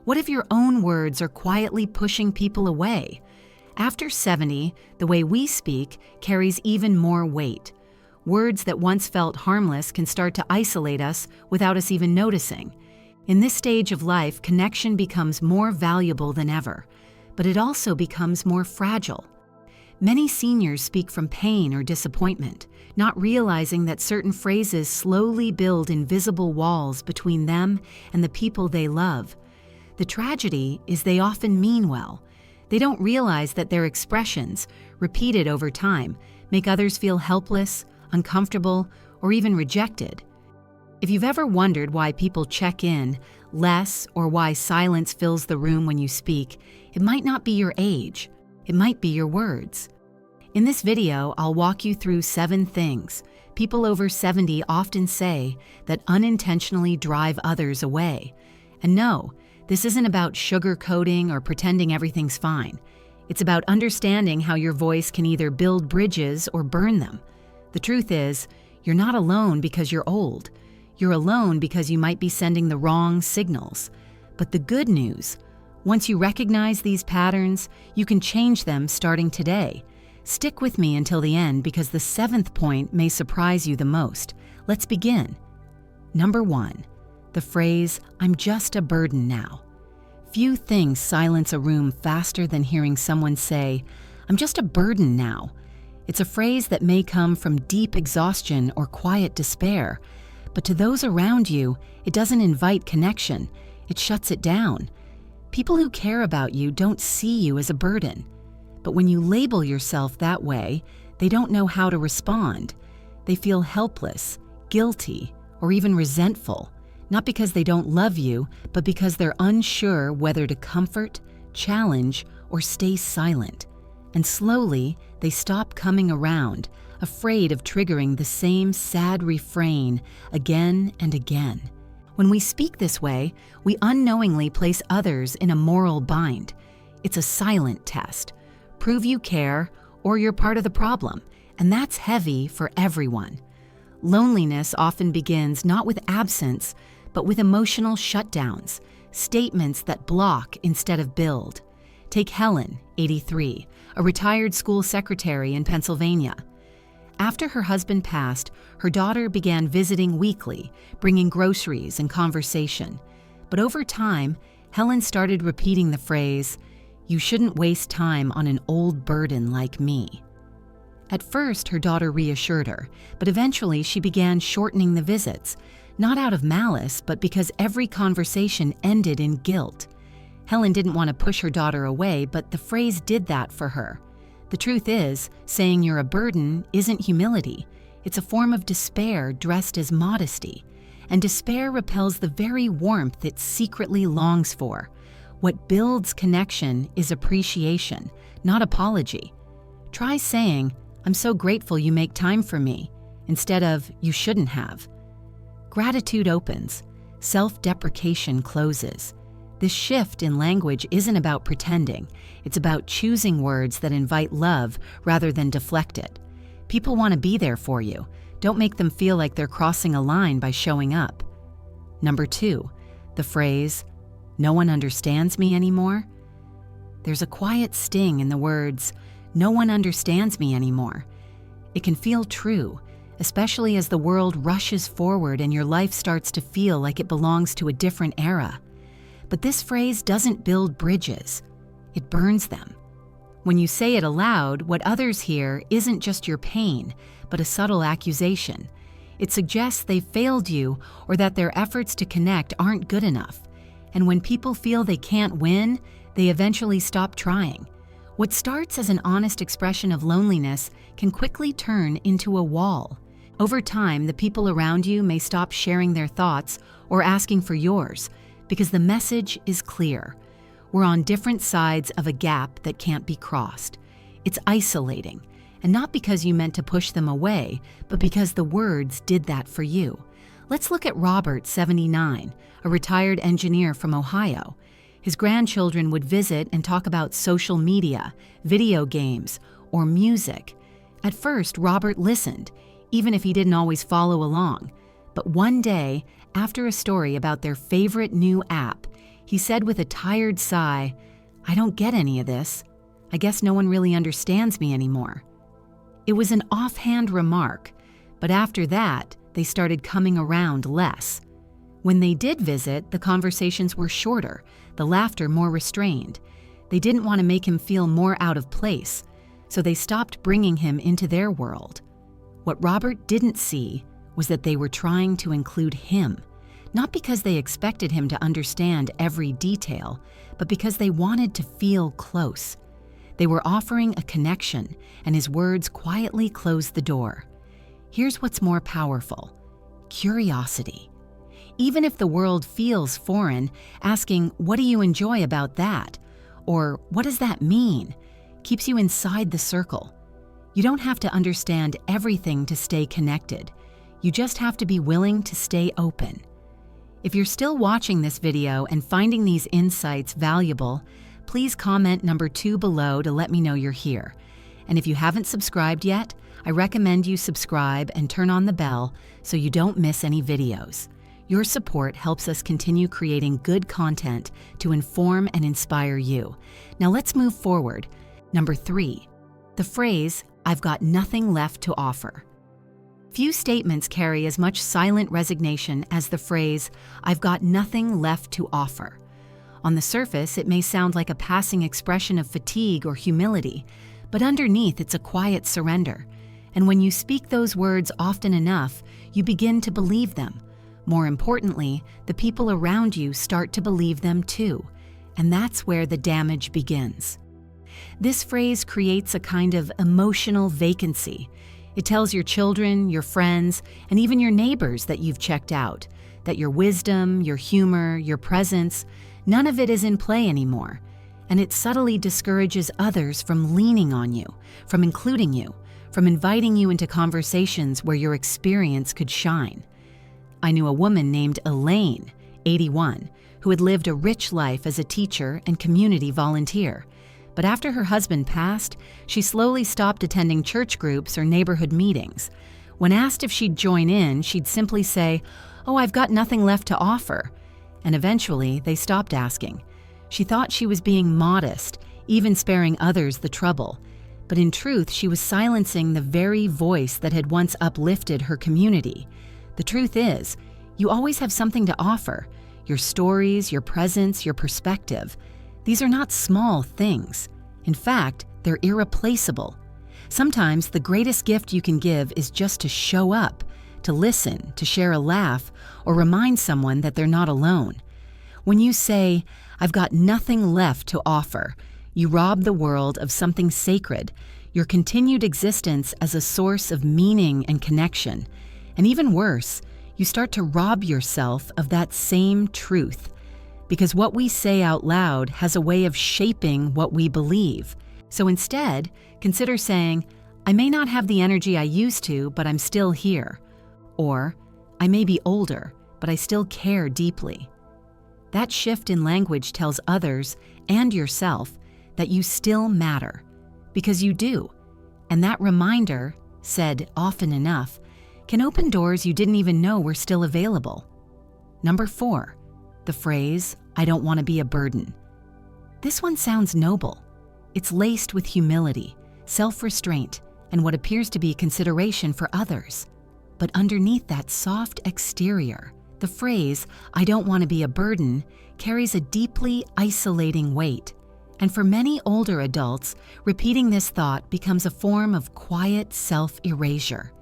What if your own words are quietly pushing people away? After 70, the way we speak carries even more weight. Words that once felt harmless can start to isolate us without us even noticing. In this stage of life, connection becomes more valuable than ever, but it also becomes more fragile. Many seniors speak from pain or disappointment, not realizing that certain phrases slowly build invisible walls between them and the people they love. The tragedy is they often mean well. They don't realize that their expressions, repeated over time, make others feel helpless, uncomfortable, or even rejected. If you've ever wondered why people check in less or why silence fills the room when you speak, it might not be your age. It might be your words. In this video, I'll walk you through 7 things people over 70 often say that unintentionally drive others away. And no, this isn't about sugarcoating or pretending everything's fine. It's about understanding how your voice can either build bridges or burn them. The truth is, you're not alone because you're old. You're alone because you might be sending the wrong signals. But the good news, once you recognize these patterns, you can change them starting today. Stick with me until the end because the 7th point may surprise you the most. Let's begin. Number 1, the phrase, "I'm just a burden now." Few things silence a room faster than hearing someone say, "I'm just a burden now." It's a phrase that may come from deep exhaustion or quiet despair, but to those around you, it doesn't invite connection. It shuts it down. People who care about you don't see you as a burden. But when you label yourself that way, they don't know how to respond. They feel helpless, guilty, or even resentful, not because they don't love you, but because they're unsure whether to comfort, challenge, or stay silent. And slowly, they stop coming around, afraid of triggering the same sad refrain again and again. When we speak this way, we unknowingly place others in a moral bind. It's a silent test. Prove you care, or you're part of the problem, and that's heavy for everyone. Loneliness often begins not with absence, but with emotional shutdowns, statements that block instead of build. Take Helen, 83, a retired school secretary in Pennsylvania. After her husband passed, her daughter began visiting weekly, bringing groceries and conversation. But over time, Helen started repeating the phrase, "You shouldn't waste time on an old burden like me." At first, her daughter reassured her, but eventually she began shortening the visits, not out of malice, but because every conversation ended in guilt. Helen didn't want to push her daughter away, but the phrase did that for her. The truth is, saying you're a burden isn't humility. It's a form of despair dressed as modesty. And despair repels the very warmth it secretly longs for. What builds connection is appreciation, not apology. Try saying, "I'm so grateful you make time for me," instead of, "You shouldn't have." Gratitude opens. Self-deprecation closes. This shift in language isn't about pretending. It's about choosing words that invite love rather than deflect it. People want to be there for you. Don't make them feel like they're crossing a line by showing up. Number 2, the phrase, "No one understands me anymore." There's a quiet sting in the words, "No one understands me anymore." It can feel true, especially as the world rushes forward and your life starts to feel like it belongs to a different era. But this phrase doesn't build bridges. It burns them. When you say it aloud, what others hear isn't just your pain, but a subtle accusation. It suggests they failed you or that their efforts to connect aren't good enough. And when people feel they can't win, they eventually stop trying. What starts as an honest expression of loneliness can quickly turn into a wall. Over time, the people around you may stop sharing their thoughts or asking for yours, because the message is clear. We're on different sides of a gap that can't be crossed. It's isolating, and not because you meant to push them away, but because the words did that for you. Let's look at Robert, 79, a retired engineer from Ohio. His grandchildren would visit and talk about social media, video games, or music. At first, Robert listened, even if he didn't always follow along. But one day, after a story about their favorite new app, He said with a tired sigh, "I don't get any of this. I guess no one really understands me anymore." It was an offhand remark, but after that, they started coming around less. When they did visit, the conversations were shorter, the laughter more restrained. They didn't want to make him feel more out of place, so they stopped bringing him into their world. What Robert didn't see was that they were trying to include him, not because they expected him to understand every detail, but because they wanted to feel close. They were offering a connection, and his words quietly closed the door. Here's what's more powerful: curiosity. Even if the world feels foreign, asking, "What do you enjoy about that?" or "What does that mean?" keeps you inside the circle. You don't have to understand everything to stay connected. You just have to be willing to stay open. If you're still watching this video and finding these insights valuable, please comment number 2 below to let me know you're here. And if you haven't subscribed yet, I recommend you subscribe and turn on the bell so you don't miss any videos. Your support helps us continue creating good content to inform and inspire you. Now let's move forward. Number 3, the phrase, "I've got nothing left to offer." Few statements carry as much silent resignation as the phrase, "I've got nothing left to offer." On the surface, it may sound like a passing expression of fatigue or humility, but underneath it's a quiet surrender. And when you speak those words often enough, you begin to believe them. More importantly, the people around you start to believe them too, and that's where the damage begins. This phrase creates a kind of emotional vacancy. It tells your children, your friends, and even your neighbors that you've checked out, that your wisdom, your humor, your presence, none of it is in play anymore. And it subtly discourages others from leaning on you, from including you, from inviting you into conversations where your experience could shine. I knew a woman named Elaine, 81, who had lived a rich life as a teacher and community volunteer. But after her husband passed, she slowly stopped attending church groups or neighborhood meetings. When asked if she'd join in, she'd simply say, "Oh, I've got nothing left to offer." And eventually, they stopped asking. She thought she was being modest, even sparing others the trouble. But in truth, she was silencing the very voice that had once uplifted her community. The truth is, you always have something to offer. Your stories, your presence, your perspective. These are not small things. In fact, they're irreplaceable. Sometimes the greatest gift you can give is just to show up, to listen, to share a laugh, or remind someone that they're not alone. When you say, "I've got nothing left to offer," you rob the world of something sacred, your continued existence as a source of meaning and connection. And even worse, you start to rob yourself of that same truth. Because what we say out loud has a way of shaping what we believe. So instead, consider saying, "I may not have the energy I used to, but I'm still here." Or, "I may be older, but I still care deeply." That shift in language tells others and yourself that you still matter, because you do. And that reminder, said often enough, can open doors you didn't even know were still available. Number 4, the phrase, "I don't want to be a burden." This one sounds noble. It's laced with humility, self-restraint, and what appears to be consideration for others. But underneath that soft exterior, the phrase, "I don't want to be a burden," carries a deeply isolating weight. And for many older adults, repeating this thought becomes a form of quiet self-erasure.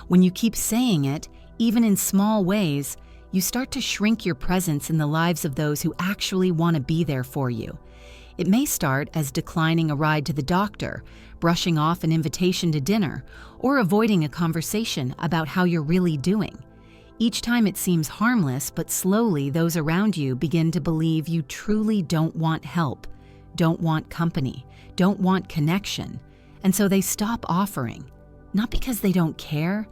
When you keep saying it, even in small ways, you start to shrink your presence in the lives of those who actually want to be there for you. It may start as declining a ride to the doctor, brushing off an invitation to dinner, or avoiding a conversation about how you're really doing. Each time it seems harmless, but slowly those around you begin to believe you truly don't want help, don't want company, don't want connection, and so they stop offering. Not because they don't care,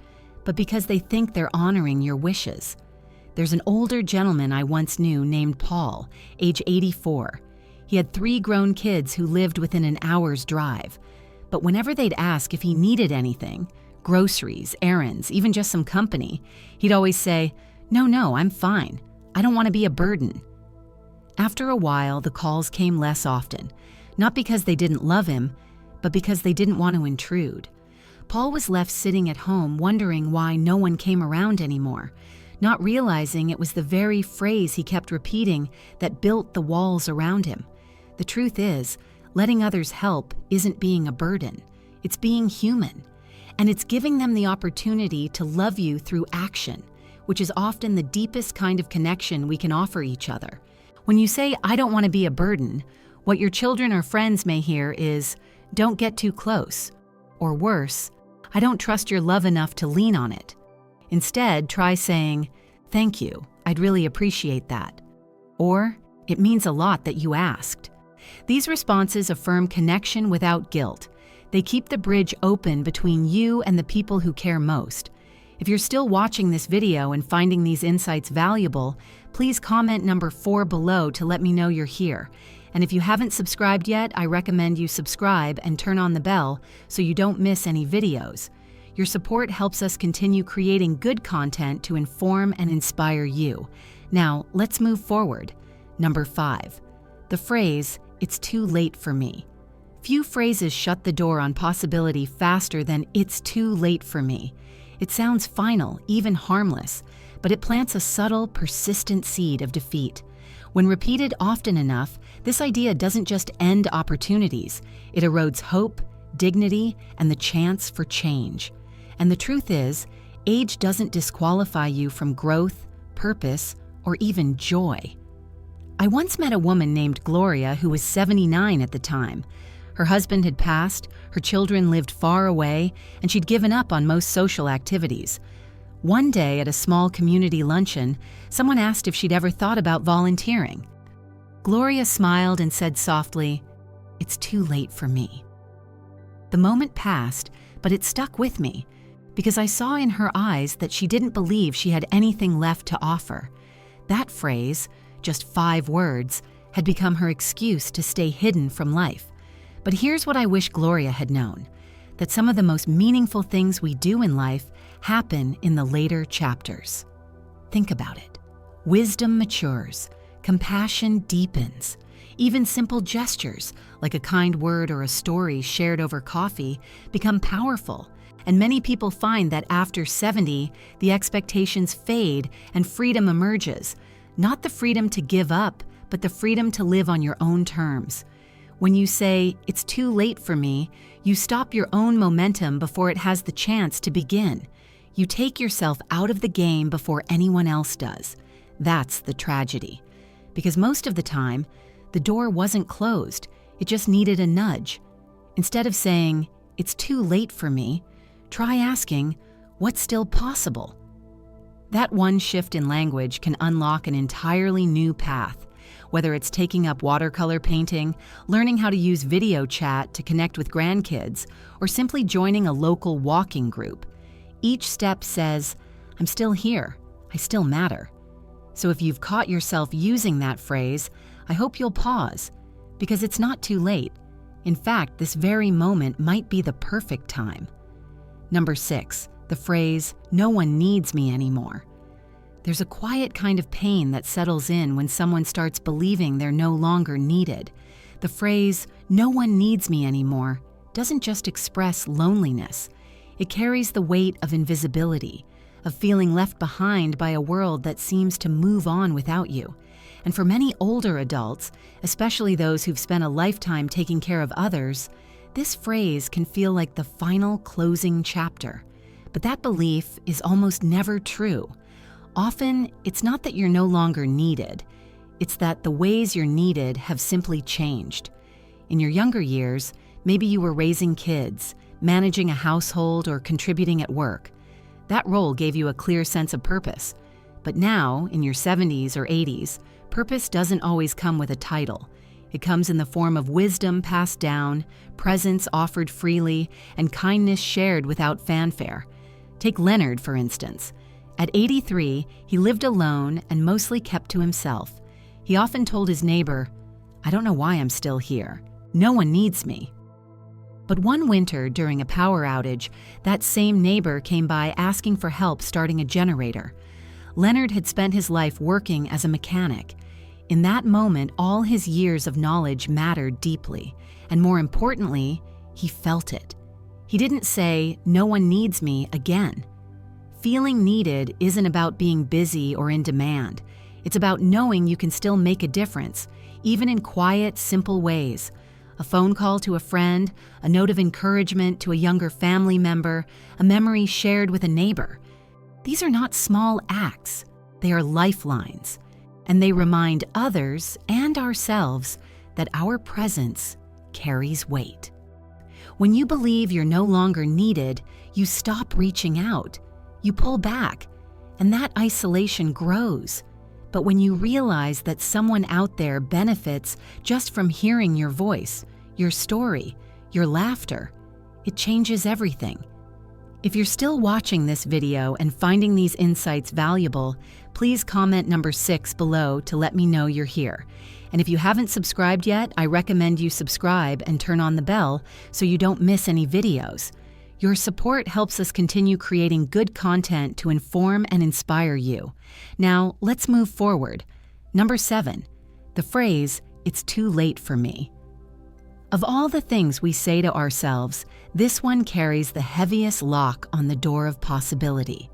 but because they think they're honoring your wishes. There's an older gentleman I once knew named Paul, age 84. He had 3 grown kids who lived within an hour's drive. But whenever they'd ask if he needed anything, groceries, errands, even just some company, he'd always say, No, I'm fine. I don't want to be a burden." After a while, the calls came less often, not because they didn't love him, but because they didn't want to intrude. Paul was left sitting at home wondering why no one came around anymore, not realizing it was the very phrase he kept repeating that built the walls around him. The truth is, letting others help isn't being a burden. It's being human. And it's giving them the opportunity to love you through action, which is often the deepest kind of connection we can offer each other. When you say, "I don't want to be a burden," what your children or friends may hear is, "Don't get too close." Or worse, "I don't trust your love enough to lean on it." Instead, try saying, "Thank you, I'd really appreciate that." Or, "It means a lot that you asked." These responses affirm connection without guilt. They keep the bridge open between you and the people who care most. If you're still watching this video and finding these insights valuable, please comment number 4 below to let me know you're here. And if you haven't subscribed yet, I recommend you subscribe and turn on the bell so you don't miss any videos. Your support helps us continue creating good content to inform and inspire you. Now, let's move forward. Number 5. The phrase, "It's too late for me." Few phrases shut the door on possibility faster than "it's too late for me." It sounds final, even harmless, but it plants a subtle, persistent seed of defeat. When repeated often enough, this idea doesn't just end opportunities, it erodes hope, dignity, and the chance for change. And the truth is, age doesn't disqualify you from growth, purpose, or even joy. I once met a woman named Gloria who was 79 at the time. Her husband had passed, her children lived far away, and she'd given up on most social activities. One day at a small community luncheon, someone asked if she'd ever thought about volunteering. Gloria smiled and said softly, "It's too late for me." The moment passed, but it stuck with me, because I saw in her eyes that she didn't believe she had anything left to offer. That phrase, just 5 words, had become her excuse to stay hidden from life. But here's what I wish Gloria had known, that some of the most meaningful things we do in life happen in the later chapters. Think about it. Wisdom matures, compassion deepens. Even simple gestures, like a kind word or a story shared over coffee, become powerful. And many people find that after 70, the expectations fade and freedom emerges. Not the freedom to give up, but the freedom to live on your own terms. When you say, "It's too late for me," you stop your own momentum before it has the chance to begin. You take yourself out of the game before anyone else does. That's the tragedy. Because most of the time, the door wasn't closed, it just needed a nudge. Instead of saying, "It's too late for me," try asking, "What's still possible?" That one shift in language can unlock an entirely new path. Whether it's taking up watercolor painting, learning how to use video chat to connect with grandkids, or simply joining a local walking group. Each step says, "I'm still here, I still matter." So if you've caught yourself using that phrase, I hope you'll pause, because it's not too late. In fact, this very moment might be the perfect time. Number 6, the phrase, "No one needs me anymore." There's a quiet kind of pain that settles in when someone starts believing they're no longer needed. The phrase, "No one needs me anymore," doesn't just express loneliness. It carries the weight of invisibility, of feeling left behind by a world that seems to move on without you. And for many older adults, especially those who've spent a lifetime taking care of others, this phrase can feel like the final closing chapter. But that belief is almost never true. Often, it's not that you're no longer needed. It's that the ways you're needed have simply changed. In your younger years, maybe you were raising kids, managing a household, or contributing at work. That role gave you a clear sense of purpose. But now, in your 70s or 80s, purpose doesn't always come with a title. It comes in the form of wisdom passed down, presence offered freely, and kindness shared without fanfare. Take Leonard, for instance. At 83, he lived alone and mostly kept to himself. He often told his neighbor, "I don't know why I'm still here. No one needs me." But one winter during a power outage, that same neighbor came by asking for help starting a generator. Leonard had spent his life working as a mechanic. In that moment, all his years of knowledge mattered deeply, and more importantly, he felt it. He didn't say, "No one needs me," again. Feeling needed isn't about being busy or in demand. It's about knowing you can still make a difference, even in quiet, simple ways. A phone call to a friend, a note of encouragement to a younger family member, a memory shared with a neighbor. These are not small acts. They are lifelines, and they remind others and ourselves that our presence carries weight. When you believe you're no longer needed, you stop reaching out. You pull back, and that isolation grows. But when you realize that someone out there benefits just from hearing your voice, your story, your laughter, it changes everything. If you're still watching this video and finding these insights valuable, please comment number 6 below to let me know you're here. And if you haven't subscribed yet, I recommend you subscribe and turn on the bell so you don't miss any videos. Your support helps us continue creating good content to inform and inspire you. Now, let's move forward. Number 7, the phrase, "It's too late for me." Of all the things we say to ourselves, this one carries the heaviest lock on the door of possibility.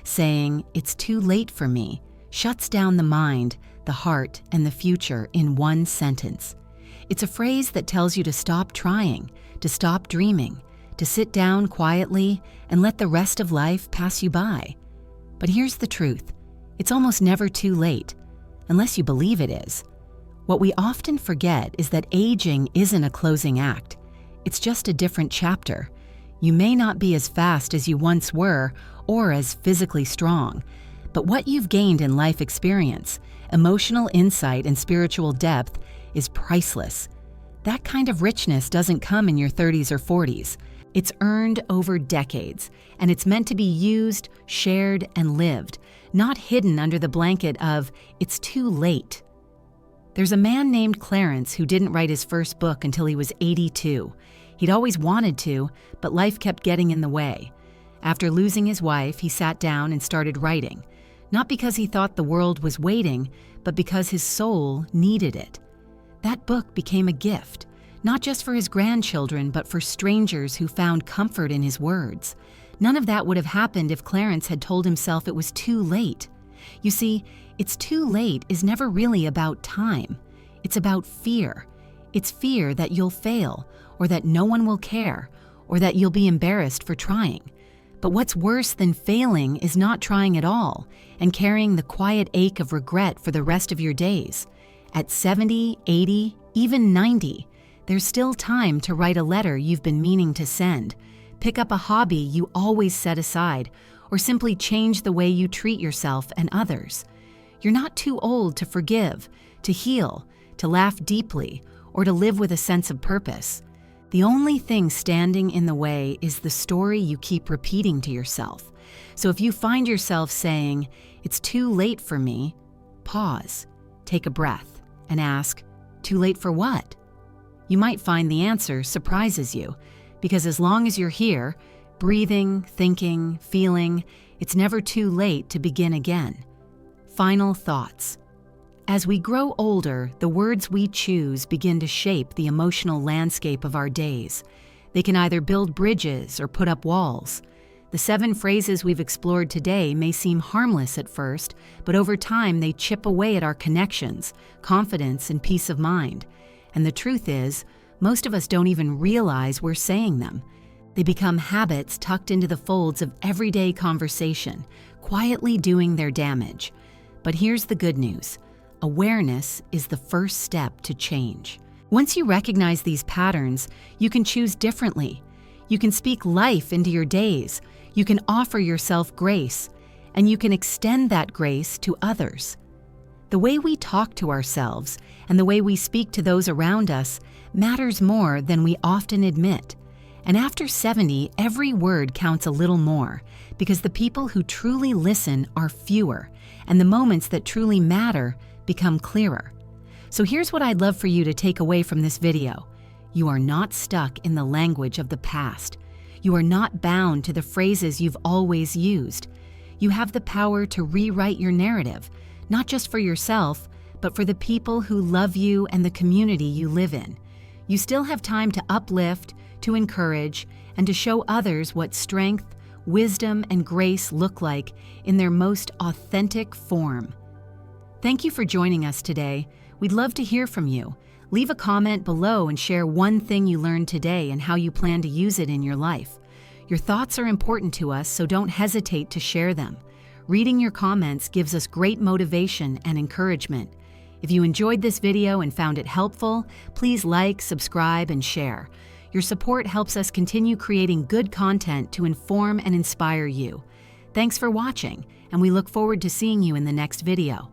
Saying, "It's too late for me," shuts down the mind, the heart, and the future in one sentence. It's a phrase that tells you to stop trying, to stop dreaming, to sit down quietly and let the rest of life pass you by. But here's the truth. It's almost never too late, unless you believe it is. What we often forget is that aging isn't a closing act. It's just a different chapter. You may not be as fast as you once were or as physically strong, but what you've gained in life experience, emotional insight, and spiritual depth is priceless. That kind of richness doesn't come in your 30s or 40s. It's earned over decades, and it's meant to be used, shared, and lived, not hidden under the blanket of, "It's too late." There's a man named Clarence who didn't write his first book until he was 82. He'd always wanted to, but life kept getting in the way. After losing his wife, he sat down and started writing, not because he thought the world was waiting, but because his soul needed it. That book became a gift, not just for his grandchildren, but for strangers who found comfort in his words. None of that would have happened if Clarence had told himself it was too late. You see, "It's too late" is never really about time. It's about fear. It's fear that you'll fail, or that no one will care, or that you'll be embarrassed for trying. But what's worse than failing is not trying at all and carrying the quiet ache of regret for the rest of your days. At 70, 80, even 90, there's still time to write a letter you've been meaning to send, pick up a hobby you always set aside, or simply change the way you treat yourself and others. You're not too old to forgive, to heal, to laugh deeply, or to live with a sense of purpose. The only thing standing in the way is the story you keep repeating to yourself. So if you find yourself saying, "It's too late for me," pause, take a breath, and ask, "Too late for what?" You might find the answer surprises you, because as long as you're here, breathing, thinking, feeling, it's never too late to begin again. Final thoughts. As we grow older, the words we choose begin to shape the emotional landscape of our days. They can either build bridges or put up walls. The 7 phrases we've explored today may seem harmless at first, but over time they chip away at our connections, confidence, and peace of mind. And the truth is, most of us don't even realize we're saying them. They become habits tucked into the folds of everyday conversation, quietly doing their damage. But here's the good news. Awareness is the first step to change. Once you recognize these patterns, you can choose differently. You can speak life into your days. You can offer yourself grace, and you can extend that grace to others. The way we talk to ourselves and the way we speak to those around us matters more than we often admit. And after 70, every word counts a little more, because the people who truly listen are fewer, and the moments that truly matter become clearer. So here's what I'd love for you to take away from this video. You are not stuck in the language of the past. You are not bound to the phrases you've always used. You have the power to rewrite your narrative, not just for yourself, but for the people who love you and the community you live in. You still have time to uplift, to encourage, and to show others what strength, wisdom, and grace look like in their most authentic form. Thank you for joining us today. We'd love to hear from you. Leave a comment below and share one thing you learned today and how you plan to use it in your life. Your thoughts are important to us, so don't hesitate to share them. Reading your comments gives us great motivation and encouragement. If you enjoyed this video and found it helpful, please like, subscribe, and share. Your support helps us continue creating good content to inform and inspire you. Thanks for watching, and we look forward to seeing you in the next video.